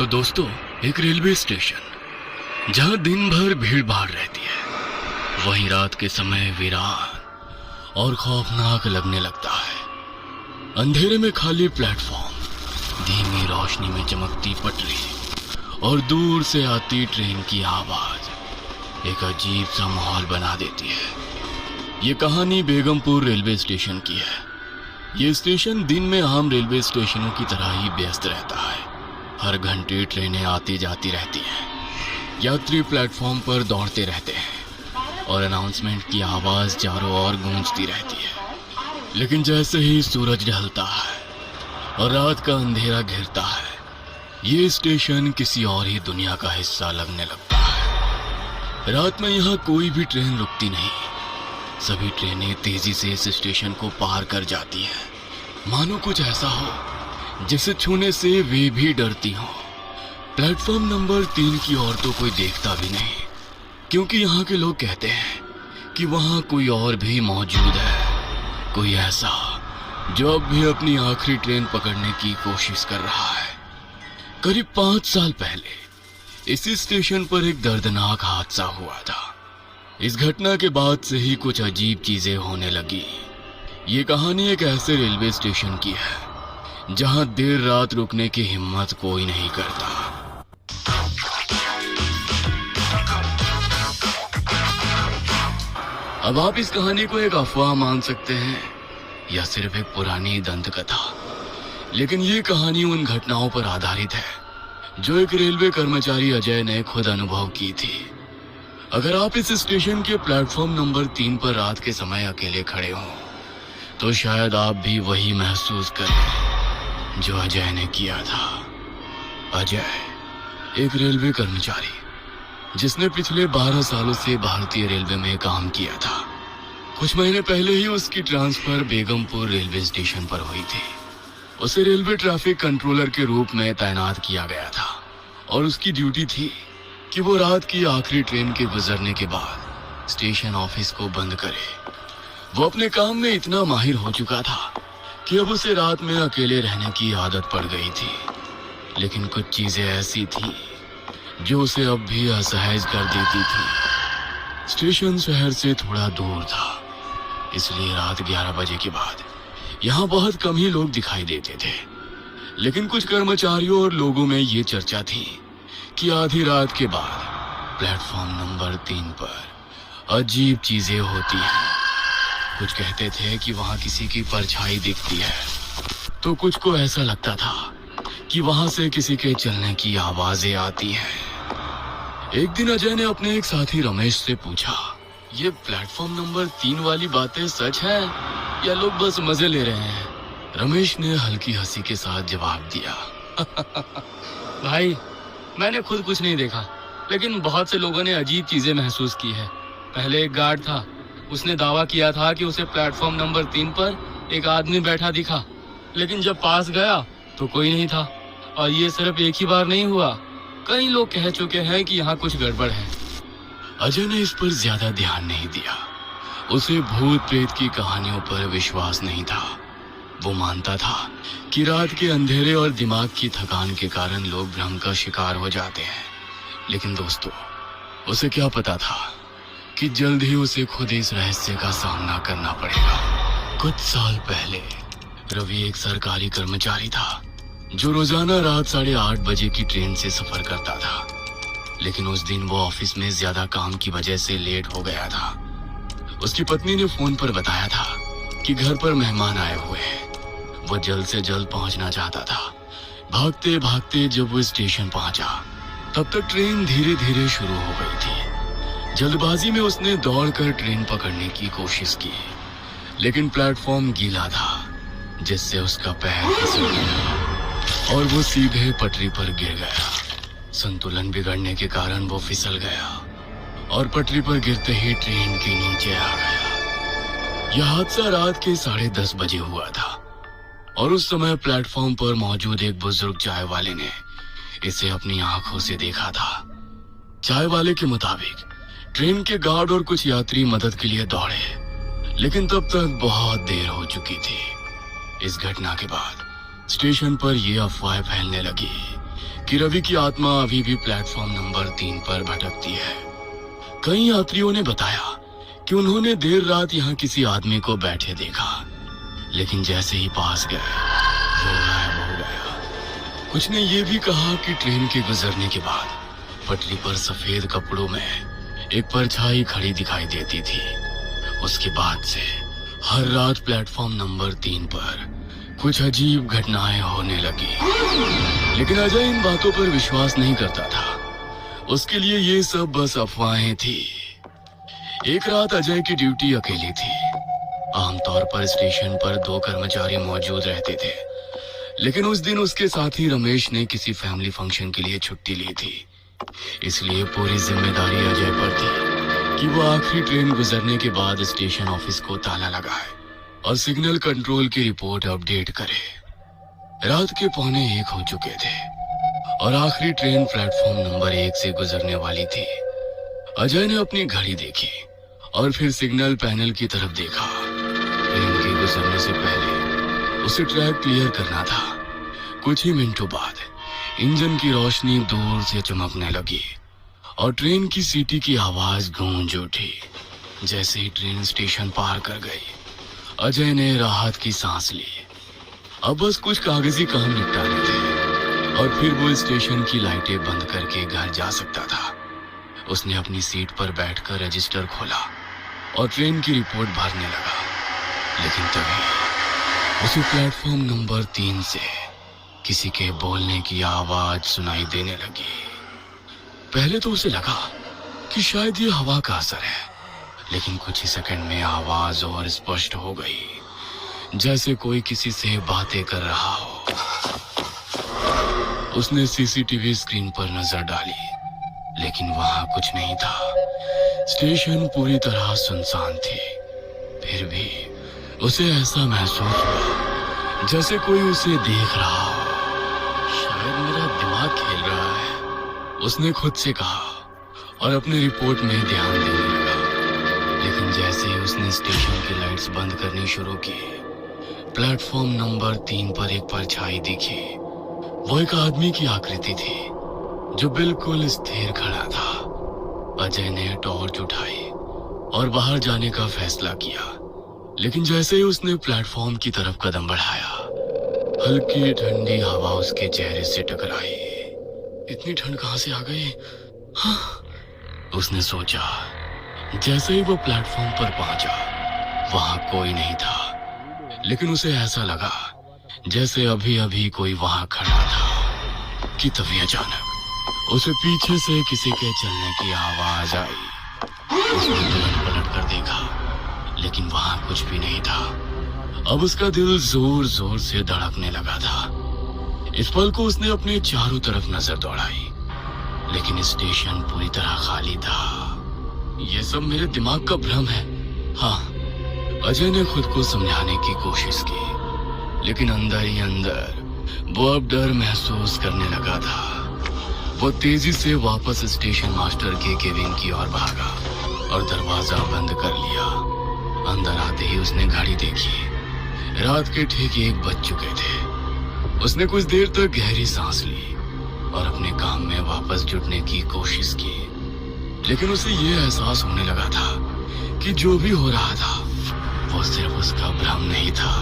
तो दोस्तों, एक रेलवे स्टेशन जहां दिन भर भीड़ भाड़ रहती है, वहीं रात के समय वीरान और खौफनाक लगने लगता है। अंधेरे में खाली प्लेटफॉर्म, धीमी रोशनी में चमकती पटरी और दूर से आती ट्रेन की आवाज एक अजीब सा माहौल बना देती है। ये कहानी बेगमपुर रेलवे स्टेशन की है। ये स्टेशन दिन में आम रेलवे स्टेशनों की तरह ही व्यस्त रहता है। हर घंटे ट्रेनें आती जाती रहती हैं, यात्री प्लेटफॉर्म पर दौड़ते रहते हैं और अनाउंसमेंट की आवाज चारों ओर गूंजती रहती है। लेकिन जैसे ही सूरज ढलता है और रात का अंधेरा घिरता है, ये स्टेशन किसी और ही दुनिया का हिस्सा लगने लगता है। रात में यहाँ कोई भी ट्रेन रुकती नहीं। सभी ट्रेनें तेजी से इस स्टेशन को पार कर जाती हैं, मानो कुछ ऐसा हो जिसे छूने से वे भी डरती हों। प्लेटफॉर्म नंबर 3 की ओर तो कोई देखता भी नहीं, क्योंकि यहाँ के लोग कहते हैं कि वहाँ कोई और भी मौजूद है, कोई ऐसा जो अब भी अपनी आखिरी ट्रेन पकड़ने की कोशिश कर रहा है। करीब 5 साल पहले इसी स्टेशन पर एक दर्दनाक हादसा हुआ था। इस घटना के बाद से ही कुछ अजीब चीजें होने लगी। ये कहानी एक ऐसे रेलवे स्टेशन की है जहां देर रात रुकने की हिम्मत कोई नहीं करता। अब आप इस कहानी को एक अफवाह मान सकते हैं या सिर्फ एक पुरानी दंत कथा, लेकिन ये कहानी उन घटनाओं पर आधारित है जो एक रेलवे कर्मचारी अजय ने खुद अनुभव की थी। अगर आप इस स्टेशन के प्लेटफॉर्म नंबर 3 पर रात के समय अकेले खड़े हों, तो शायद आप भी वही महसूस करें जो अजय ने किया था। अजय एक रेलवे कर्मचारी जिसने पिछले 12 सालों से भारतीय रेलवे में काम किया था। कुछ महीने पहले ही उसकी ट्रांसफर बेगमपुर रेलवे स्टेशन पर हुई थी। उसे रेलवे ट्रैफिक कंट्रोलर के रूप में तैनात किया गया था और उसकी ड्यूटी थी कि वो रात की आखिरी ट्रेन के गुजरने के बाद स्टेशन ऑफिस को बंद करे। वो अपने काम में इतना माहिर हो चुका था कि अब उसे रात में अकेले रहने की आदत पड़ गई थी। लेकिन कुछ चीजें ऐसी थी जो उसे अब भी असहज कर देती थी। स्टेशन शहर से थोड़ा दूर था, इसलिए रात 11 बजे के बाद यहाँ बहुत कम ही लोग दिखाई देते थे। लेकिन कुछ कर्मचारियों और लोगों में ये चर्चा थी कि आधी रात के बाद प्लेटफॉर्म नंबर 3 पर अजीब चीजें होती हैं। कुछ कहते थे कि वहां किसी की परछाई दिखती है, तो कुछ को ऐसा लगता था कि वहां से किसी के चलने की आवाजें आती हैं। एक दिन अजय ने अपने एक साथी रमेश से पूछा, ये प्लेटफॉर्म नंबर 3 वाली बातें सच है या लोग बस मजे ले रहे हैं? रमेश ने हल्की हंसी के साथ जवाब दिया, भाई मैंने खुद कुछ नहीं देखा, लेकिन बहुत से लोगों ने अजीब चीजें महसूस की है। पहले एक गार्ड था, उसने दावा किया था कि उसे प्लेटफॉर्म नंबर 3 पर एक आदमी बैठा दिखा, लेकिन जब पास गया तो कोई नहीं था। और ये सिर्फ एक ही बार नहीं हुआ, कई लोग कह चुके हैं कि यहाँ कुछ गड़बड़ है। अजय ने इस पर ज्यादा ध्यान नहीं दिया। उसे भूत प्रेत की कहानियों पर विश्वास नहीं था। वो मानता था कि रात के अंधेरे और दिमाग की थकान के कारण लोग भ्रम का शिकार हो जाते हैं। लेकिन दोस्तों, उसे क्या पता था कि जल्द ही उसे खुद इस रहस्य का सामना करना पड़ेगा। कुछ साल पहले रवि एक सरकारी कर्मचारी था जो रोजाना रात 8:30 बजे की ट्रेन से सफर करता था। लेकिन उस दिन वो ऑफिस में ज्यादा काम की वजह से लेट हो गया था। उसकी पत्नी ने फोन पर बताया था कि घर पर मेहमान आए हुए हैं। वो जल्द से जल्द पहुंचना चाहता था। भागते भागते जब वो स्टेशन पहुंचा, तब तक ट्रेन धीरे धीरे शुरू हो गई थी। जल्दबाजी में उसने दौड़कर ट्रेन पकड़ने की कोशिश की, लेकिन प्लेटफॉर्म गीला था, जिससे उसका पैर फिसल गया और वो सीधे पटरी पर गिर गया। संतुलन बिगड़ने के कारण वो फिसल गया और पटरी पर गिरते ही ट्रेन के नीचे आ गया। यह हादसा रात के 10:30 बजे हुआ था और उस समय प्लेटफॉर्म पर मौजूद एक बुजुर्ग चाय वाले ने इसे अपनी आंखों से देखा था। चाय वाले के मुताबिक ट्रेन के गार्ड और कुछ यात्री मदद के लिए दौड़े, लेकिन तब तक बहुत देर हो चुकी थी। इस घटना के बाद स्टेशन पर यह अफवाह फैलने लगी कि रवि की आत्मा अभी भी प्लेटफॉर्म नंबर 3 पर भटकती है। कई यात्रियों ने बताया कि उन्होंने देर रात यहाँ किसी आदमी को बैठे देखा, लेकिन जैसे ही पास गए वो गायब हो गया। कुछ ने ये भी कहा कि ट्रेन के गुजरने के बाद पटरी पर सफेद कपड़ों में एक परछाई खड़ी दिखाई देती थी। उसके बाद से हर रात प्लेटफॉर्म नंबर 3 पर कुछ अजीब घटनाएं होने लगी, लेकिन अजय इन बातों पर विश्वास नहीं करता था। उसके लिए ये सब बस अफवाहें थी। एक रात अजय की ड्यूटी अकेली थी। आमतौर पर स्टेशन पर 2 कर्मचारी मौजूद रहते थे, लेकिन उस दिन उसके साथी रमेश ने किसी फैमिली फंक्शन के लिए छुट्टी ली थी। इसलिए पूरी जिम्मेदारी अजय पर थी कि वो आखिरी ट्रेन गुजरने के बाद स्टेशन ऑफिस को ताला लगाए और सिग्नल कंट्रोल की रिपोर्ट अपडेट करे। रात के 1:45 हो चुके थे और आखिरी ट्रेन प्लेटफॉर्म नंबर 1 से गुजरने वाली थी। अजय ने अपनी घड़ी देखी और फिर सिग्नल पैनल की तरफ देखा। ट्रेन के गुजरने से पहले उसे ट्रैक क्लियर करना था। कुछ ही मिनटों बाद इंजन की रोशनी दूर से चमकने लगी और ट्रेन की सीटी की आवाज गूंज उठी। जैसे ही ट्रेन स्टेशन पार कर गई, अजय ने राहत की सांस ली। अब बस कुछ कागजी काम निपटाने थे और फिर वो स्टेशन की लाइटें बंद करके घर जा सकता था। उसने अपनी सीट पर बैठकर रजिस्टर खोला और ट्रेन की रिपोर्ट भरने लगा, लेकिन तभी उसे प्लेटफॉर्म नंबर 3 से किसी के बोलने की आवाज सुनाई देने लगी। पहले तो उसे लगा कि शायद ये हवा का असर है, लेकिन कुछ ही सेकंड में आवाज और स्पष्ट हो गई, जैसे कोई किसी से बातें कर रहा हो। उसने सीसीटीवी स्क्रीन पर नजर डाली, लेकिन वहां कुछ नहीं था। स्टेशन पूरी तरह सुनसान थी। फिर भी उसे ऐसा महसूस हुआ जैसे कोई उसे देख रहा हो। शायद मेरा दिमाग खेल रहा है, उसने खुद से कहा और अपनी रिपोर्ट में ध्यान देने लगा। लेकिन जैसे ही उसने स्टेशन की लाइट्स बंद करनी शुरू की, प्लेटफॉर्म नंबर 3 पर एक परछाई दिखी। वो एक आदमी की आकृति थी जो बिल्कुल स्थिर खड़ा था। अजय ने टॉर्च उठाई और बाहर जाने का फैसला किया, लेकिन जैसे ही उसने प्लेटफॉर्म की तरफ कदम बढ़ाया, हल्की ठंडी हवा उसके चेहरे से टकराई। इतनी ठंड कहां से आ गई? हाँ, उसने सोचा। जैसे ही वो प्लेटफॉर्म पर पहुंचा, वहां कोई नहीं था, लेकिन उसे ऐसा लगा जैसे अभी अभी कोई वहां खड़ा था कि तभी अचानक उसे पीछे से किसी के चलने की आवाज आई। उसने तुरंत पलट कर देखा, लेकिन वहां कुछ भी नहीं था। अब उसका दिल जोर जोर से धड़कने लगा था। इस पल को उसने अपने चारों तरफ नजर दौड़ाई, लेकिन स्टेशन पूरी तरह खाली था। ये सब मेरे दिमाग का भ्रम है। हाँ, अजय ने खुद को समझाने की कोशिश की, लेकिन अंदर ही अंदर वो अब डर महसूस करने लगा था। वो तेजी से वापस स्टेशन मास्टर के केबिन की ओर भागा और दरवाजा बंद कर लिया। अंदर आते ही उसने घड़ी देखी। रात के ठीक 1 बज चुके थे। उसने कुछ देर तक गहरी सांस ली और अपने काम में वापस जुटने की कोशिश की, लेकिन उसे ये एहसास होने लगा था कि जो भी हो रहा था वो सिर्फ उसका भ्रम नहीं था।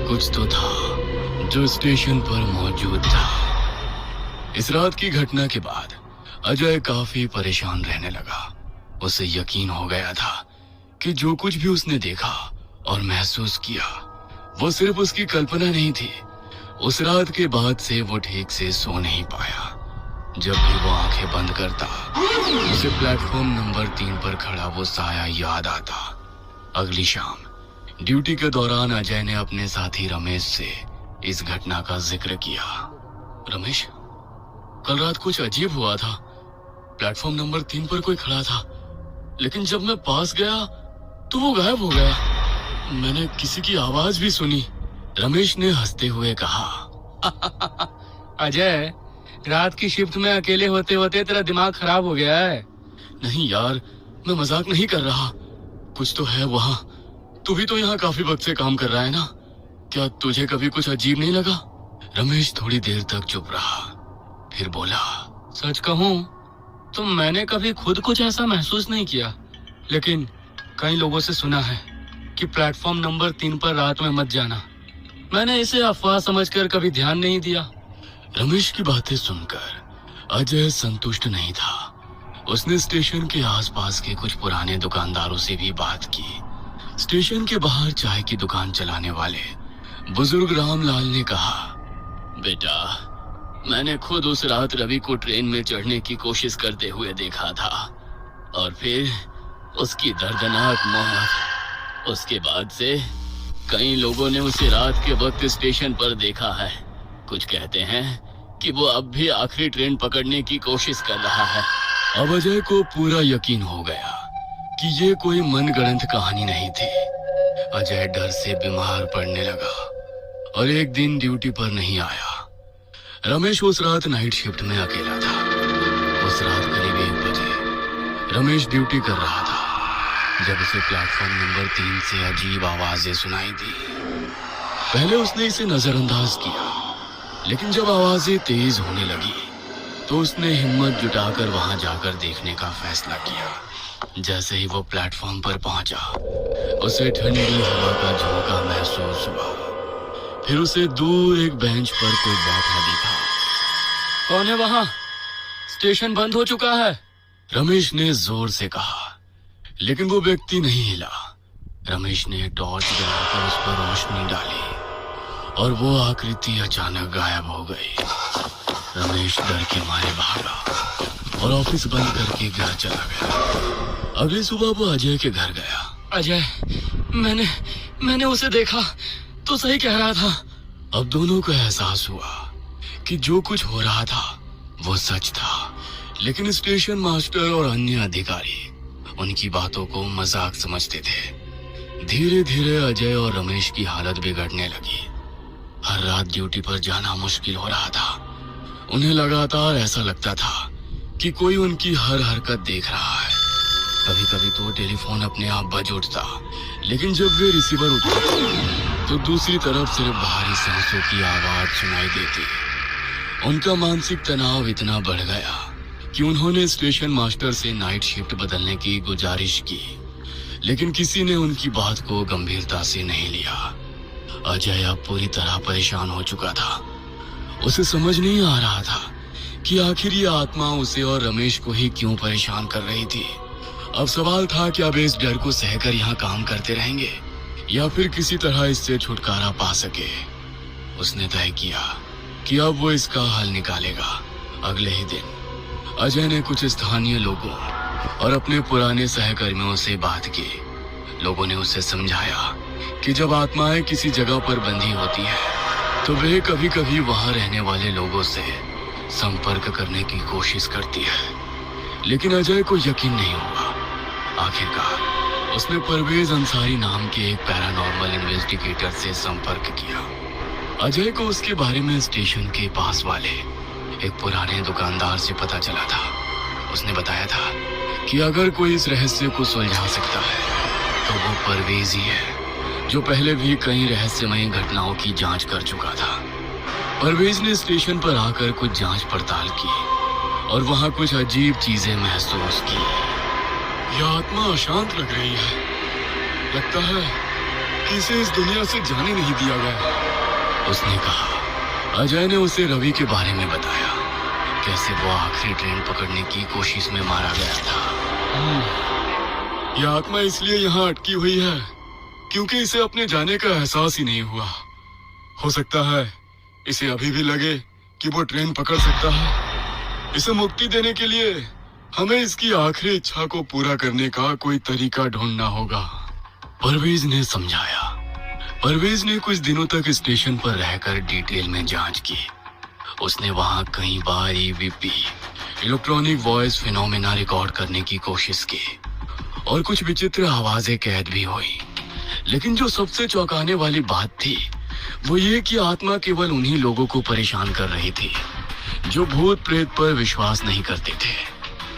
कुछ तो था जो स्टेशन पर मौजूद था। इस रात की घटना के बाद अजय काफी परेशान रहने लगा। उसे यकीन हो गया था कि जो कुछ भी उसने देखा और महसूस किया वो सिर्फ उसकी कल्पना नहीं थी। उस रात के बाद से वो ठीक से सो नहीं पाया। जब भी वो आंखें बंद करता, उसे प्लेटफॉर्म नंबर 3 पर खड़ा वो साया याद आता। अगली शाम ड्यूटी के दौरान अजय ने अपने साथी रमेश से इस घटना का जिक्र किया। रमेश, कल रात कुछ अजीब हुआ था। प्लेटफॉर्म नंबर 3 पर कोई खड़ा था, लेकिन जब मैं पास गया तो वो गायब हो गया। मैंने किसी की आवाज भी सुनी। रमेश ने हंसते हुए कहा। अजय, रात की शिफ्ट में अकेले होते होते तेरा दिमाग खराब हो गया है। नहीं यार, मैं मजाक नहीं कर रहा। कुछ तो है वहाँ। तू भी तो यहाँ काफी वक्त से काम कर रहा है ना? क्या तुझे कभी कुछ अजीब नहीं लगा? रमेश थोड़ी देर तक चुप रहा, फिर बोला, सच कहूं तो मैंने कभी खुद कुछ ऐसा महसूस नहीं किया, लेकिन कई लोगों से सुना है कि प्लेटफॉर्म नंबर 3 पर रात में मत जाना। मैंने इसे अफवाह समझकर कभी ध्यान नहीं दिया। रमेश की बातें सुनकर अजय संतुष्ट नहीं था। उसने स्टेशन के आसपास के कुछ पुराने दुकानदारों से भी बात की। स्टेशन के बाहर चाय की दुकान चलाने वाले बुजुर्ग रामलाल ने कहा, बेटा, मैंने खुद उस रात रवि को ट्रेन में चढ़ने की कोशिश करते हुए देखा था और फिर उसकी दर्दनाक मौत। उसके बाद से कई लोगों ने उसे रात के वक्त स्टेशन पर देखा है। कुछ कहते हैं कि वो अब भी आखिरी ट्रेन पकड़ने की कोशिश कर रहा है। अब अजय को पूरा यकीन हो गया कि ये कोई मनगढ़ंत कहानी नहीं थी। अजय डर से बीमार पड़ने लगा और एक दिन ड्यूटी पर नहीं आया। रमेश उस रात नाइट शिफ्ट में अकेला था। उस रात करीब 1 बजे रमेश ड्यूटी कर रहा था जब उसे प्लेटफॉर्म नंबर 3 से अजीब आवाजें सुनाई दी। पहले उसने इसे नजरअंदाज किया, लेकिन जब आवाजें तेज होने लगी तो उसने हिम्मत जुटाकर वहां जाकर देखने का फैसला किया। जैसे ही वो प्लेटफॉर्म पर पहुंचा, उसे ठंडी हवा का झोंका महसूस हुआ। फिर उसे दूर एक बेंच पर कोई बैठा दिखा। कौन है वहां? स्टेशन बंद हो चुका है। रमेश ने जोर से कहा, लेकिन वो व्यक्ति नहीं हिला। रमेश ने टॉर्च जलाकर उस पर रोशनी डाली और वो आकृति अचानक गायब हो गई। रमेश डर के मारे भागा और ऑफिस बंद करके घर चला गया। अगली सुबह वो अजय के घर गया। अजय, मैंने उसे देखा तो सही कह रहा था। अब दोनों को एहसास हुआ कि जो कुछ हो रहा था वो सच था, लेकिन स्टेशन मास्टर और अन्य अधिकारी उनकी बातों को मजाक समझते थे। धीरे धीरे अजय और रमेश की हालत बिगड़ने लगी। हर रात ड्यूटी पर जाना मुश्किल हो रहा था। उन्हें लगातार ऐसा लगता था कि कोई उनकी हर हरकत देख रहा है। कभी कभी तो टेलीफोन अपने आप बज उठता, लेकिन जब वे रिसीवर उठाते तो दूसरी तरफ सिर्फ भारी सांसों की आवाज सुनाई देती। उनका मानसिक तनाव इतना बढ़ गया कि उन्होंने स्टेशन मास्टर से नाइट शिफ्ट बदलने की गुजारिश की, लेकिन किसी ने उनकी बात को गंभीरता से नहीं लिया। अजय अब पूरी तरह परेशान हो चुका था। उसे समझ नहीं आ रहा था कि आखिर ये आत्मा उसे और रमेश को ही क्यों परेशान कर रही थी। अब सवाल था कि अब इस डर को सहकर यहाँ काम करते रहेंगे या फिर किसी तरह इससे छुटकारा पा सके। उसने तय किया कि अब वो इसका हल निकालेगा। अगले ही दिन अजय ने कुछ स्थानीय लोगों और अपने पुराने सहकर्मियों से बात की। लोगों ने उसे समझाया कि जब आत्माएं किसी जगह पर बंधी होती है तो वे कभी कभी वहां रहने वाले लोगों से संपर्क करने की कोशिश करती है, लेकिन अजय को यकीन नहीं हुआ। आखिरकार उसने परवेज अंसारी नाम के एक पैरानॉर्मल इन्वेस्टिगेटर से संपर्क किया। अजय को उसके बारे में स्टेशन के पास वाले एक पुराने दुकानदार से पता चला था। उसने बताया था कि अगर कोई इस रहस्य को सुलझा सकता है तो वो परवेज ही है, जो पहले भी कई रहस्यमयी घटनाओं की जांच कर चुका था। परवेज ने स्टेशन पर आकर कुछ जांच पड़ताल की और वहां कुछ अजीब चीजें महसूस की। यह आत्मा अशांत लग रही है। लगता है कि इसे इस दुनिया से जाने नहीं दिया गया, उसने कहा। अजय ने उसे रवि के बारे में बताया, कैसे वो आखिरी ट्रेन पकड़ने की कोशिश में मारा गया था। यह आत्मा इसलिए यहाँ अटकी हुई है क्योंकि इसे अपने जाने का एहसास ही नहीं हुआ। हो सकता है इसे अभी भी लगे कि वो ट्रेन पकड़ सकता है। इसे मुक्ति देने के लिए हमें इसकी आखिरी इच्छा को पूरा करने का कोई तरीका ढूंढना होगा, परवेज ने समझाया। परवेज ने कुछ दिनों तक स्टेशन पर रहकर डिटेल में जांच की। उसने वहां कई बार EVP electronic voice phenomena record करने की कोशिश की और कुछ विचित्र आवाजें कैद भी हुई। लेकिन जो सबसे चौंकाने वाली बात थी वो ये कि आत्मा केवल उन्हीं लोगों को परेशान कर रही थी जो भूत प्रेत पर विश्वास नहीं करते थे।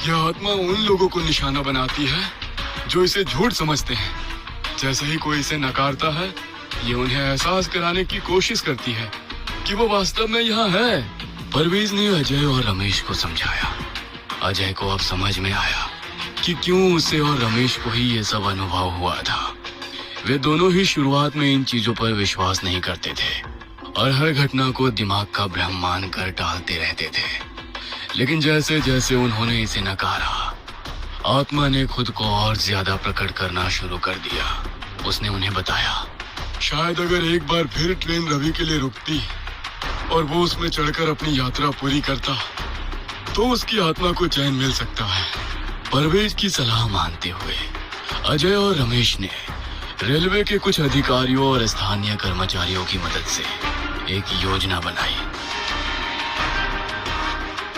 यह आत्मा उन लोगों को निशाना बनाती है जो इसे झूठ समझते हैं। जैसे ही कोई इसे नकारता है, ये उन्हें एहसास कराने की कोशिश करती है कि वो वास्तव में यहाँ है परवेज ने अजय और रमेश को समझाया। अजय को अब समझ में आया कि क्यों उसे और रमेश को ही ये सब अनुभव हुआ था। वे दोनों ही शुरुआत में इन चीजों पर विश्वास नहीं करते थे और हर घटना को दिमाग का भ्रम मानकर टालते रहते थे। लेकिन जैसे जैसे उन्होंने इसे नकारा, आत्मा ने खुद को और ज्यादा प्रकट करना शुरू कर दिया। उसने उन्हें बताया, शायद अगर एक बार फिर ट्रेन रवि के लिए रुकती और वो उसमें चढ़कर अपनी यात्रा पूरी करता तो उसकी आत्मा को चैन मिल सकता है। परवेज की सलाह मानते हुए अजय और रमेश ने रेलवे के कुछ अधिकारियों और स्थानीय कर्मचारियों की मदद से एक योजना बनाई।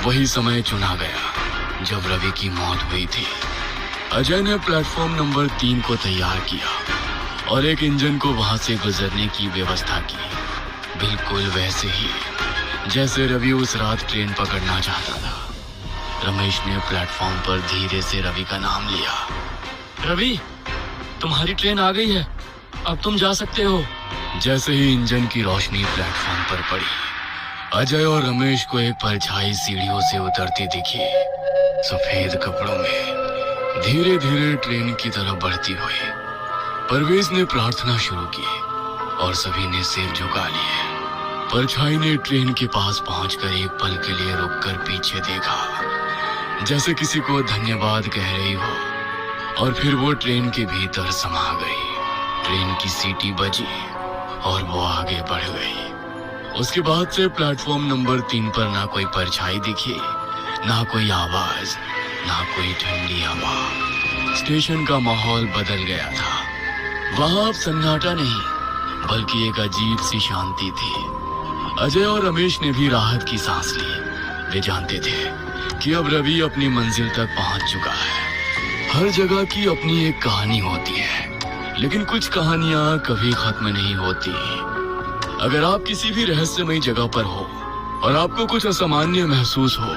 वही समय चुना गया जब रवि की मौत हुई थी। अजय ने प्लेटफॉर्म नंबर 3 को तैयार किया और एक इंजन को वहां से गुजरने की व्यवस्था की, बिल्कुल वैसे ही जैसे रवि उस रात ट्रेन पकड़ना चाहता था। रमेश ने प्लेटफॉर्म पर धीरे से रवि का नाम लिया। रवि, तुम्हारी ट्रेन आ गई है, अब तुम जा सकते हो। जैसे ही इंजन की रोशनी प्लेटफॉर्म पर पड़ी, अजय और रमेश को एक परछाई सीढ़ियों से उतरती दिखी, सफेद कपड़ों में, धीरे धीरे ट्रेन की तरफ बढ़ती हुई। परवेज ने प्रार्थना शुरू की और सभी ने सिर झुका लिए। परछाई ने ट्रेन के पास पहुंचकर एक पल के लिए रुककर पीछे देखा, जैसे किसी को धन्यवाद कह रही हो, और फिर वो ट्रेन के भीतर समा गई। ट्रेन की सीटी बजी और वो आगे बढ़ गई। उसके बाद से प्लेटफॉर्म नंबर 3 पर ना कोई परछाई दिखी, ना कोई आवाज, ना कोई ठंडी हवा। स्टेशन का माहौल बदल गया था। वहां अब सन्नाटा नहीं, बल्कि एक अजीब सी शांति थी। अजय और रमेश ने भी राहत की सांस ली। वे जानते थे कि अब रवि अपनी मंजिल तक पहुंच चुका है। हर जगह की अपनी एक कहानी होती है, लेकिन कुछ कहानियां कभी खत्म नहीं होती। अगर आप किसी भी रहस्यमयी जगह पर हो और आपको कुछ असामान्य महसूस हो,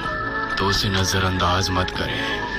तो उसे नजरअंदाज मत करें।